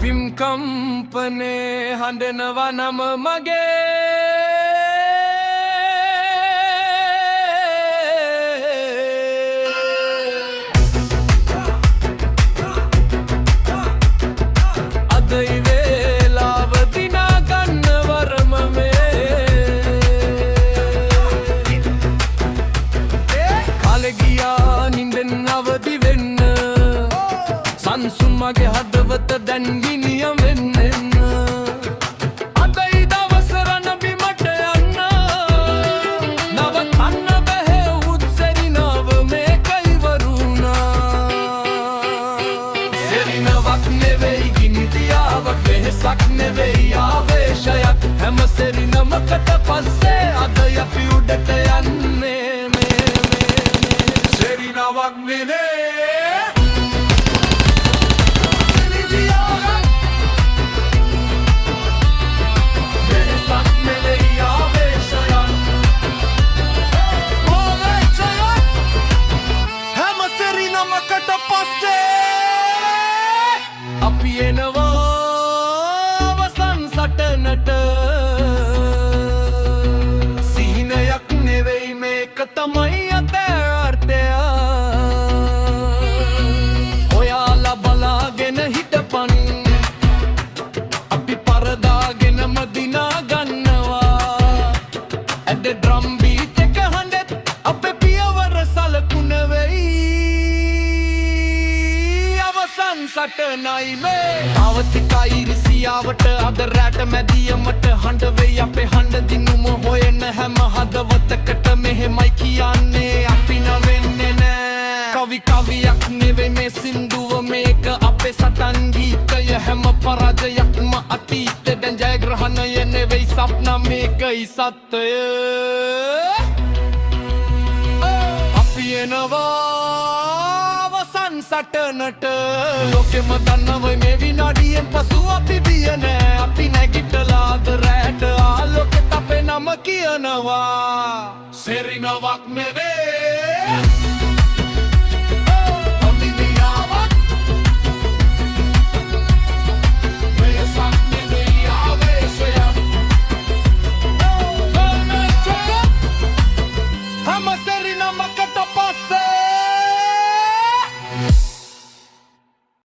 පිම් කම්පනේ හඬනවා නම මගේ අදයි වේලාව දිනා ගන්න වරම කාලෙ ගියා නින්දෙන් අවදි වෙන්න සංසුන් මගේ හදවත දැන් ගිනියම් වෙන්න අදයි දවස රණ බිමට යන්න නවතන්න බැහැ උත්සරිනව මේකයි වරුණා සෙරිනවක් නෙවෙයි ගිනි දියාවක් වෙහසක් නෙවෙයි ආවේශයක් හැම සෙරිනමකට පස්සේ අද අපි උඩට යන්නේ සෙරිනවක් නෙවෙයි අපි එනවා අවසන් සටනට සිහිනයක් නෙවෙයි මේක තමයි අර්ථය ඔයාලා බලාගෙන හිටපන් අපි පරදාගෙනම දිනා ගන්නවා ඇද ඩ්‍රම් බීට් එක හඬෙත් අපේ පියවර සලකුණ වෙයි සටනයි මේ අවතිකයි රිසියාවට අද රැට මැදියමට හඬ වෙයි අපේ හඬ දිනුම හොයන හැම හදවතකට මෙහෙමයි කියන්නේ අපි නවෙන්නේ නෑ කවි කවියක් නෙවෙයි මේ සින්දුව මේක අපේ සටන් ගීතය හැම පරාජයක්ම අතීත දැන් ජයග්‍රහණය නෙවෙයි සප්න මේකයි සත්‍යය අපි එනවා සටනට ලෝකෙම දන්නවයි මේ විනාඩියෙන් පසු අපි බිය නෑ අපි නැගිටලාද රැට ආලෝකෙත් අපේ නම කියනවා